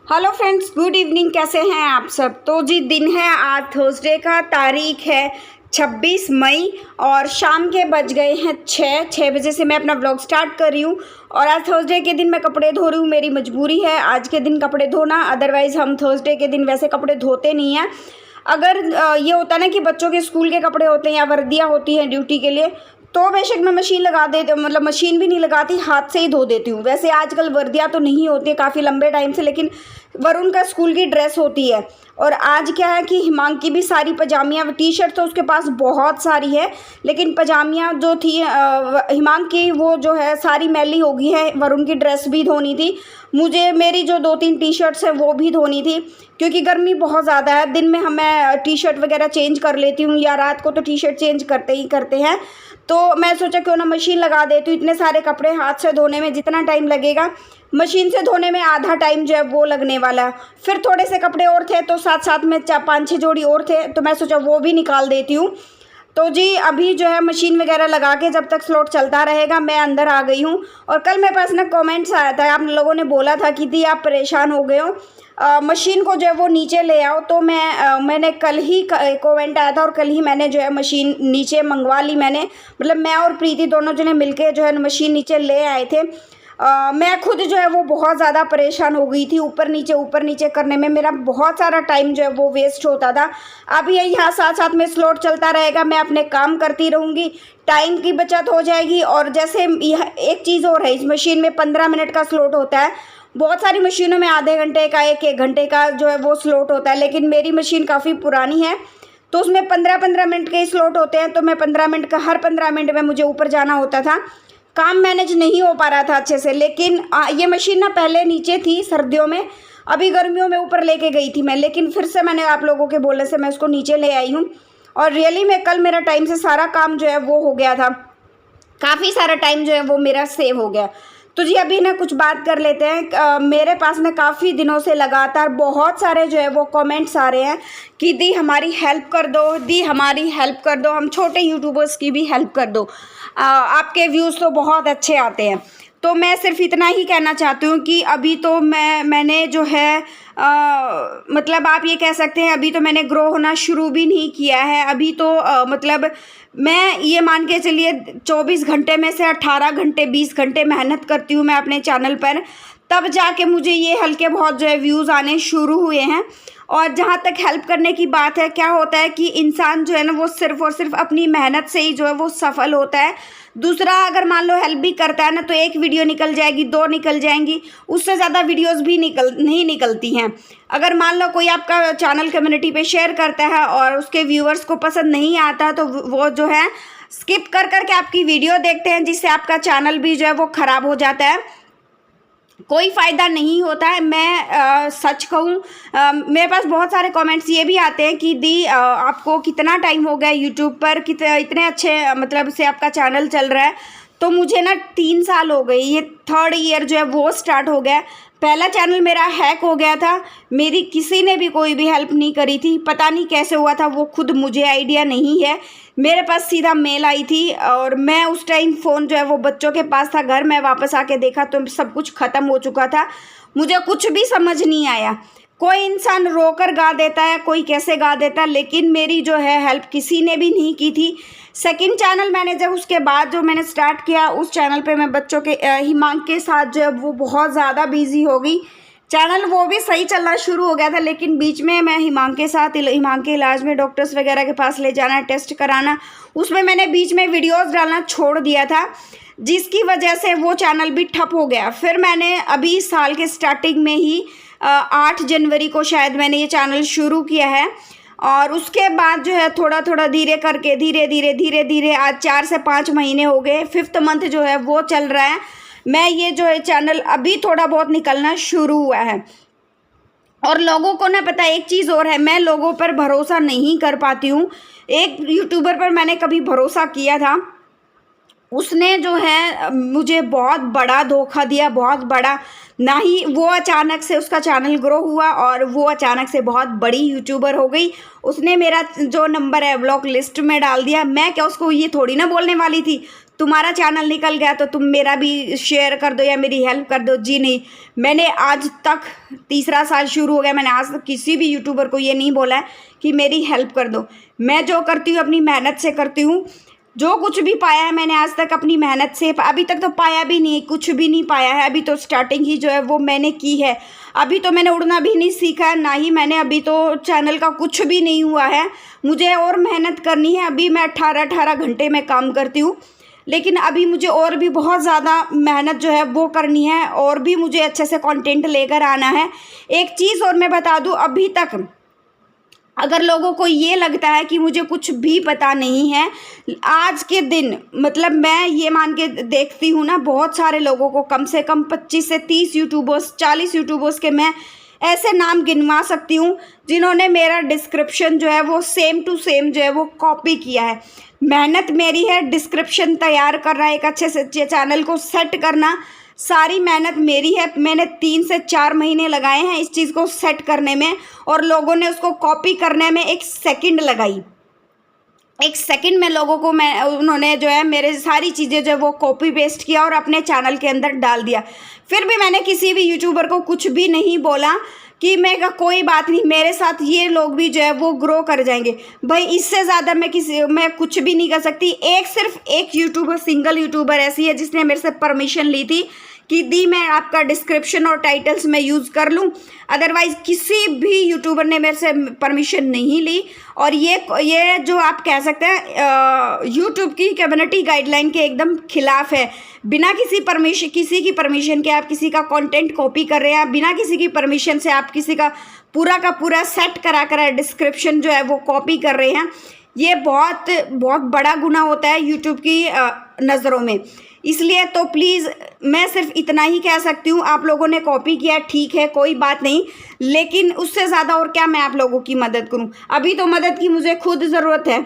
Hello friends, good evening. कैसे हैं आप सब? तो जी दिन है आज थर्सडे का, तारीख है 26 मई और शाम के बज गए हैं 6 बजे से मैं अपना व्लॉग स्टार्ट कर रही हूँ। और आज थर्सडे के दिन मैं कपड़े धो रही हूँ, मेरी मजबूरी है आज के दिन कपड़े धोना, अदरवाइज़ हम थर्सडे के दिन वैसे कपड़े धोते नहीं हैं। अगर ये होता ना कि बच्चों के स्कूल के कपड़े होते हैं या वर्दियाँ होती हैं ड्यूटी के लिए, तो बेशक मैं मशीन लगा देती, मतलब मशीन भी नहीं लगाती, हाथ से ही धो देती हूँ। वैसे आजकल वर्दियाँ तो नहीं होती है काफ़ी लंबे टाइम से, लेकिन वरुण का स्कूल की ड्रेस होती है। और आज क्या है कि हिमांक की भी सारी पजामियाँ, टी शर्ट तो उसके पास बहुत सारी है, लेकिन पजामियाँ जो थी हिमांक की वो जो है सारी मैली हो गई है। वरुण की ड्रेस भी धोनी थी, मुझे मेरी जो 2-3 टी शर्ट्स हैं वो भी धोनी थी, क्योंकि गर्मी बहुत ज़्यादा है। दिन में मैं टी शर्ट वगैरह चेंज कर लेती हूँ या रात को तो टी शर्ट चेंज करते ही करते हैं। तो मैं सोचा क्यों ना मशीन लगा देती हूँ। इतने सारे कपड़े हाथ से धोने में जितना टाइम लगेगा, मशीन से धोने में आधा टाइम जो है वो लगने वाला है। फिर थोड़े से कपड़े और थे तो साथ साथ में 5-6 जोड़ी और थे, तो मैं सोचा वो भी निकाल देती हूँ। तो जी अभी जो है मशीन वगैरह लगा के जब तक स्लॉट चलता रहेगा मैं अंदर आ गई हूँ। और कल मेरे पास ना कमेंट्स आया था, आप लोगों ने बोला था कि दी आप परेशान हो गए हो, मशीन को जो है वो नीचे ले आओ। तो मैंने कल ही कमेंट आया था और कल ही मैंने जो है मशीन नीचे मंगवा ली। मतलब मैं और प्रीति दोनों जने मिलके जो है मशीन नीचे ले आए थे। मैं खुद जो है वो बहुत ज़्यादा परेशान हो गई थी, ऊपर नीचे करने में मेरा बहुत सारा टाइम जो है वो वेस्ट होता था। अब ये यहाँ साथ साथ में स्लॉट चलता रहेगा, मैं अपने काम करती रहूँगी, टाइम की बचत हो जाएगी। और जैसे यह एक चीज़ और है, इस मशीन में 15 मिनट का स्लॉट होता है, बहुत सारी मशीनों में आधे घंटे का, एक घंटे का जो है वो स्लॉट होता है, लेकिन मेरी मशीन काफ़ी पुरानी है तो उसमें 15-15 मिनट के स्लॉट होते हैं। तो मैं 15 मिनट का, हर 15 मिनट में मुझे ऊपर जाना होता था, काम मैनेज नहीं हो पा रहा था अच्छे से। लेकिन ये मशीन ना पहले नीचे थी सर्दियों में, अभी गर्मियों में ऊपर लेके गई थी मैं, लेकिन फिर से मैंने आप लोगों के बोलने से मैं उसको नीचे ले आई हूँ। और रियली में कल मेरा टाइम से सारा काम जो है वो हो गया था, काफ़ी सारा टाइम जो है वो मेरा सेव हो गया। तो जी अभी ना कुछ बात कर लेते हैं। मेरे पास ना काफ़ी दिनों से लगातार बहुत सारे जो है वो कमेंट्स आ रहे हैं कि दी हमारी हेल्प कर दो, दी हमारी हेल्प कर दो, हम छोटे यूट्यूबर्स की भी हेल्प कर दो, आपके व्यूज़ तो बहुत अच्छे आते हैं। तो मैं सिर्फ इतना ही कहना चाहती हूँ कि अभी तो मैंने जो है मतलब आप ये कह सकते हैं अभी तो मैंने ग्रो होना शुरू भी नहीं किया है। अभी तो मतलब मैं ये मान के चलिए 24 घंटे में से 18 घंटे 20 घंटे मेहनत करती हूँ मैं अपने चैनल पर, तब जाके मुझे ये हल्के बहुत जो है व्यूज़ आने शुरू हुए हैं। और जहाँ तक हेल्प करने की बात है, क्या होता है कि इंसान जो है ना वो सिर्फ़ और सिर्फ अपनी मेहनत से ही जो है वो सफल होता है। दूसरा अगर मान लो हेल्प भी करता है ना, तो एक वीडियो निकल जाएगी, 2 निकल जाएंगी, उससे ज़्यादा वीडियोस भी नहीं निकलती हैं। अगर मान लो कोई आपका चैनल कम्युनिटी पे शेयर करता है और उसके व्यूअर्स को पसंद नहीं आता, तो वो जो है स्किप कर के आपकी वीडियो देखते हैं, जिससे आपका चैनल भी जो है वो ख़राब हो जाता है, कोई फ़ायदा नहीं होता है। मैं सच कहूँ, मेरे पास बहुत सारे कमेंट्स ये भी आते हैं कि दी आपको कितना टाइम हो गया यूट्यूब पर, इतने अच्छे मतलब से आपका चैनल चल रहा है। तो मुझे ना 3 साल हो गए, ये 3rd ईयर जो है वो स्टार्ट हो गया। पहला चैनल मेरा हैक हो गया था, मेरी किसी ने भी कोई भी हेल्प नहीं करी थी, पता नहीं कैसे हुआ था वो खुद मुझे आइडिया नहीं है। मेरे पास सीधा मेल आई थी और मैं उस टाइम फ़ोन जो है वो बच्चों के पास था, घर में वापस आके देखा तो सब कुछ ख़त्म हो चुका था, मुझे कुछ भी समझ नहीं आया। कोई इंसान रोकर गा देता है, कोई कैसे गा देता है, लेकिन मेरी जो है हेल्प किसी ने भी नहीं की थी। सेकंड चैनल मैंने जब उसके बाद जो मैंने स्टार्ट किया, उस चैनल पे मैं बच्चों के हिमांक के साथ जो है वो बहुत ज़्यादा बिजी हो गई। चैनल वो भी सही चलना शुरू हो गया था, लेकिन बीच में मैं हिमांक के इलाज में डॉक्टर्स वगैरह के पास ले जाना, टेस्ट कराना, उसमें मैंने बीच में वीडियोस डालना छोड़ दिया था, जिसकी वजह से वो चैनल भी ठप हो गया। फिर मैंने अभी साल के स्टार्टिंग में ही 8 जनवरी को शायद मैंने ये चैनल शुरू किया है। और उसके बाद जो है थोड़ा थोड़ा धीरे करके धीरे धीरे आज 4 से 5 महीने हो गए, 5th मंथ जो है वो चल रहा है। मैं ये जो है चैनल अभी थोड़ा बहुत निकलना शुरू हुआ है। और लोगों को ना पता एक चीज़ और है, मैं लोगों पर भरोसा नहीं कर पाती हूँ। एक यूट्यूबर पर मैंने कभी भरोसा किया था, उसने जो है मुझे बहुत बड़ा धोखा दिया, बहुत बड़ा। ना ही वो अचानक से उसका चैनल ग्रो हुआ और वो अचानक से बहुत बड़ी यूट्यूबर हो गई। उसने मेरा जो नंबर है ब्लॉक लिस्ट में डाल दिया। मैं क्या उसको ये थोड़ी ना बोलने वाली थी तुम्हारा चैनल निकल गया तो तुम मेरा भी शेयर कर दो या मेरी हेल्प कर दो। जी नहीं, मैंने आज तक, तीसरा साल शुरू हो गया, मैंने आज तक किसी भी यूट्यूबर को ये नहीं बोला है कि मेरी हेल्प कर दो। मैं जो करती हूँ अपनी मेहनत से करती हूँ। जो कुछ भी पाया है मैंने आज तक अपनी मेहनत से, अभी तक तो पाया भी नहीं, कुछ भी नहीं पाया है। अभी तो स्टार्टिंग ही जो है वो मैंने की है। अभी तो मैंने उड़ना भी नहीं सीखा है, ना ही मैंने, अभी तो चैनल का कुछ भी नहीं हुआ है। मुझे और मेहनत करनी है। अभी मैं 18 घंटे में काम करती हूँ, लेकिन अभी मुझे और भी बहुत ज़्यादा मेहनत जो है वो करनी है और भी मुझे अच्छे से कंटेंट लेकर आना है। एक चीज़ और मैं बता दूँ, अभी तक अगर लोगों को ये लगता है कि मुझे कुछ भी पता नहीं है, आज के दिन मतलब मैं ये मान के देखती हूँ ना, बहुत सारे लोगों को, कम से कम 25 से 30 यूट्यूबर्स, 40 यूट्यूबर्स के मैं ऐसे नाम गिनवा सकती हूँ जिन्होंने मेरा डिस्क्रिप्शन जो है वो सेम टू सेम जो है वो कॉपी किया है। मेहनत मेरी है, डिस्क्रिप्शन तैयार करना, एक अच्छे से चैनल को सेट करना, सारी मेहनत मेरी है। मैंने 3 से 4 महीने लगाए हैं इस चीज़ को सेट करने में, और लोगों ने उसको कॉपी करने में 1 सेकंड लगाई। 1 सेकंड में लोगों को उन्होंने जो है मेरे सारी चीज़ें जो है वो कॉपी पेस्ट किया और अपने चैनल के अंदर डाल दिया। फिर भी मैंने किसी भी यूट्यूबर को कुछ भी नहीं बोला कि मैं कहा कोई बात नहीं, मेरे साथ ये लोग भी जो है वो ग्रो कर जाएंगे। भाई इससे ज़्यादा मैं कुछ भी नहीं कर सकती। सिर्फ एक यूट्यूबर, सिंगल यूट्यूबर ऐसी है जिसने मेरे से परमिशन ली थी कि दी मैं आपका डिस्क्रिप्शन और टाइटल्स में यूज़ कर लूँ। अदरवाइज़ किसी भी यूट्यूबर ने मेरे से परमिशन नहीं ली। और ये जो आप कह सकते हैं यूट्यूब की कम्युनिटी गाइडलाइन के एकदम खिलाफ है। बिना किसी की परमिशन के आप किसी का कंटेंट कॉपी कर रहे हैं, बिना किसी की परमिशन से आप किसी का पूरा सेट करा कर डिस्क्रिप्शन जो है वो कॉपी कर रहे हैं। ये बहुत बहुत बड़ा गुनाह होता है यूट्यूब की नज़रों में। इसलिए तो प्लीज़ मैं सिर्फ इतना ही कह सकती हूँ, आप लोगों ने कॉपी किया ठीक है, कोई बात नहीं, लेकिन उससे ज़्यादा और क्या मैं आप लोगों की मदद करूँ। अभी तो मदद की मुझे खुद ज़रूरत है।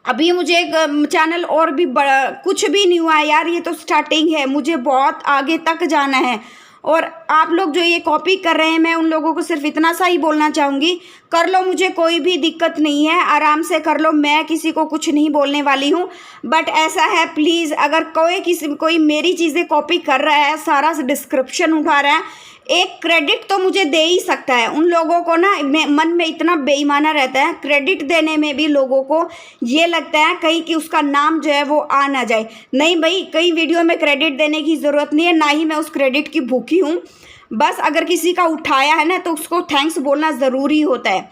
अभी मुझे एक चैनल और भी बड़ा, कुछ भी नहीं हुआ है यार, ये तो स्टार्टिंग है, मुझे बहुत आगे तक जाना है। और आप लोग जो ये कॉपी कर रहे हैं, मैं उन लोगों को सिर्फ इतना सा ही बोलना चाहूँगी, कर लो, मुझे कोई भी दिक्कत नहीं है, आराम से कर लो, मैं किसी को कुछ नहीं बोलने वाली हूँ। बट ऐसा है प्लीज़, अगर कोई मेरी चीज़ें कॉपी कर रहा है, सारा डिस्क्रिप्शन उठा रहा है, एक क्रेडिट तो मुझे दे ही सकता है। उन लोगों को ना मन में इतना बेईमाना रहता है, क्रेडिट देने में भी लोगों को ये लगता है कहीं कि उसका नाम जो है वो आ ना जाए। नहीं भाई, कई वीडियो में क्रेडिट देने की ज़रूरत नहीं है, ना ही मैं उस क्रेडिट की भूखी हूँ। बस अगर किसी का उठाया है ना तो उसको थैंक्स बोलना ज़रूरी होता है,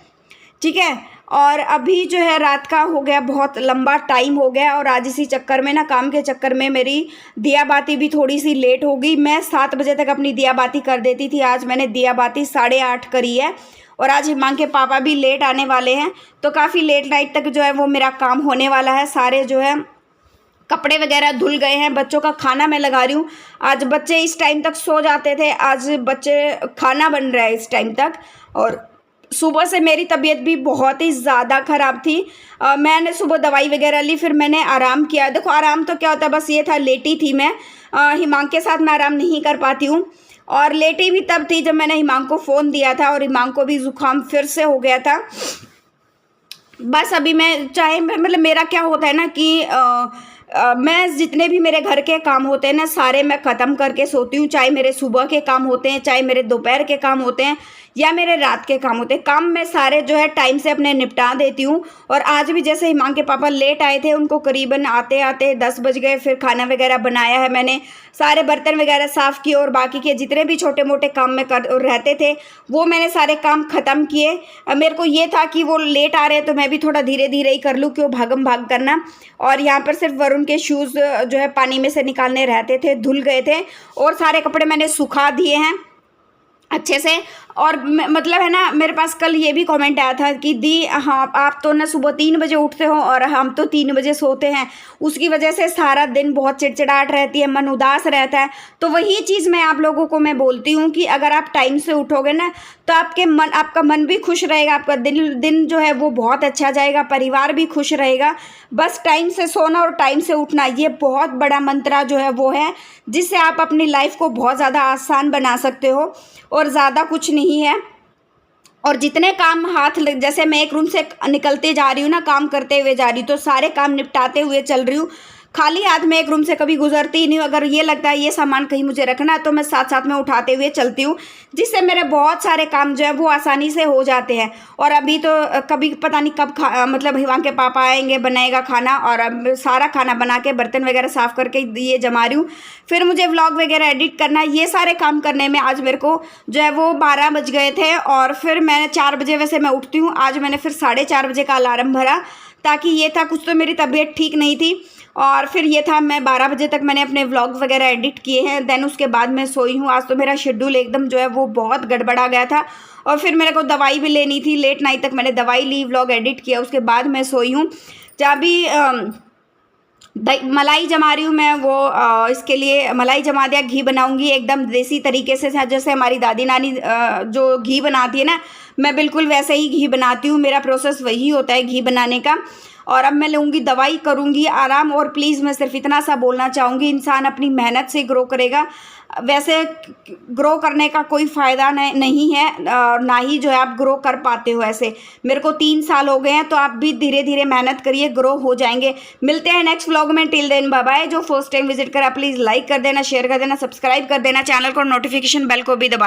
ठीक है। और अभी जो है रात का हो गया, बहुत लंबा टाइम हो गया, और आज इसी चक्कर में ना, काम के चक्कर में मेरी दिया बाती भी थोड़ी सी लेट हो गई। मैं 7 बजे तक अपनी दिया बाती कर देती थी, आज मैंने दिया बाती 8:30 करी है। और आज हिमांक के पापा भी लेट आने वाले हैं, तो काफ़ी लेट नाइट तक जो है वो मेरा काम होने वाला है। सारे जो है कपड़े वगैरह धुल गए हैं, बच्चों का खाना मैं लगा रही हूँ। आज बच्चे इस टाइम तक सो जाते थे, आज बच्चे खाना बन रहा है इस टाइम तक। और सुबह से मेरी तबीयत भी बहुत ही ज़्यादा ख़राब थी। मैंने सुबह दवाई वगैरह ली, फिर मैंने आराम किया। देखो आराम तो क्या होता है, बस ये था, लेटी थी मैं। हिमांक के साथ मैं आराम नहीं कर पाती हूँ, और लेटी भी तब थी जब मैंने हिमांक को फ़ोन दिया था, और हिमांक को भी ज़ुकाम फिर से हो गया था। बस अभी मैं चाहे मतलब मेरा क्या होता है ना कि मैं जितने भी मेरे घर के काम होते हैं ना, सारे मैं ख़त्म करके सोती हूँ। चाहे मेरे सुबह के काम होते हैं, चाहे मेरे दोपहर के काम होते हैं, या मेरे रात के काम होते हैं, काम मैं सारे जो है टाइम से अपने निपटा देती हूँ। और आज भी जैसे हिमांक के पापा लेट आए थे, उनको करीबन आते आते 10 बज गए। फिर खाना वगैरह बनाया है मैंने, सारे बर्तन वगैरह साफ़ किए, और बाकी के जितने भी छोटे मोटे काम में रहते थे वो मैंने सारे काम ख़त्म किए। मेरे को ये था कि वो लेट आ रहे हैं तो मैं भी थोड़ा धीरे धीरे ही कर लूँ, क्यों भागम भाग करना। और यहाँ पर सिर्फ वरुण के शूज़ जो है पानी में से निकालने रहते थे, धुल गए थे, और सारे कपड़े मैंने सुखा दिए हैं अच्छे से। और मतलब है ना, मेरे पास कल ये भी कमेंट आया था कि दी हाँ आप तो ना सुबह 3 बजे उठते हो और हम तो 3 बजे सोते हैं, उसकी वजह से सारा दिन बहुत चिड़चिड़ाहट रहती है, मन उदास रहता है। तो वही चीज़ मैं आप लोगों को मैं बोलती हूँ कि अगर आप टाइम से उठोगे ना तो आपका मन भी खुश रहेगा, आपका दिन जो है वो बहुत अच्छा जाएगा, परिवार भी खुश रहेगा। बस टाइम से सोना और टाइम से उठना, ये बहुत बड़ा मंत्र जो है वो है, जिससे आप अपनी लाइफ को बहुत ज़्यादा आसान बना सकते हो, और ज़्यादा कुछ नहीं है। और जितने काम जैसे मैं एक रूम से निकलते जा रही हूँ ना, काम करते हुए जा रही हूँ, तो सारे काम निपटाते हुए चल रही हूँ, खाली हाथ में एक रूम से कभी गुजरती ही नहीं हूँ। अगर ये लगता है ये सामान कहीं मुझे रखना है तो मैं साथ साथ में उठाते हुए चलती हूँ, जिससे मेरे बहुत सारे काम जो है वो आसानी से हो जाते हैं। और अभी तो कभी पता नहीं कब मतलब हिवांग के पापा आएंगे, बनाएगा खाना, और अब सारा खाना बना के बर्तन वगैरह साफ़ करके ये जमा रही हूँ। फिर मुझे व्लॉग वगैरह एडिट करना, ये सारे काम करने में आज मेरे को जो है वो 12 बज गए थे। और फिर मैंने 4 बजे वैसे मैं उठती हूँ, आज मैंने फिर 4:30 बजे का अलार्म भरा, ताकि ये था कुछ तो मेरी तबीयत ठीक नहीं थी। और फिर ये था मैं 12 बजे तक मैंने अपने व्लॉग वगैरह एडिट किए हैं, देन उसके बाद मैं सोई हूँ। आज तो मेरा शेड्यूल एकदम जो है वो बहुत गड़बड़ा गया था, और फिर मेरे को दवाई भी लेनी थी, लेट नाइट तक मैंने दवाई ली, व्लॉग एडिट किया, उसके बाद मैं सोई हूँ। जहाँ भी मलाई जमा रही हूँ मैं, वो इसके लिए मलाई जमा दिया, घी बनाऊंगी एकदम देसी तरीके से, जैसे हमारी दादी नानी जो घी बनाती है ना, मैं बिल्कुल वैसे ही घी बनाती हूँ। मेरा प्रोसेस वही होता है घी बनाने का। और अब मैं लूँगी दवाई, करूँगी आराम। और प्लीज़ मैं सिर्फ इतना सा बोलना चाहूँगी, इंसान अपनी मेहनत से ग्रो करेगा, वैसे ग्रो करने का कोई फ़ायदा नहीं है, ना ही जो है आप ग्रो कर पाते हो ऐसे। मेरे को 3 साल हो गए हैं, तो आप भी धीरे धीरे मेहनत करिए, ग्रो हो जाएंगे। मिलते हैं नेक्स्ट व्लॉग में, टिल देन बाय बाय। जो फर्स्ट टाइम विजिट करा प्लीज़ लाइक कर देना, शेयर कर देना, सब्सक्राइब कर देना चैनल को, नोटिफिकेशन बेल को भी दबा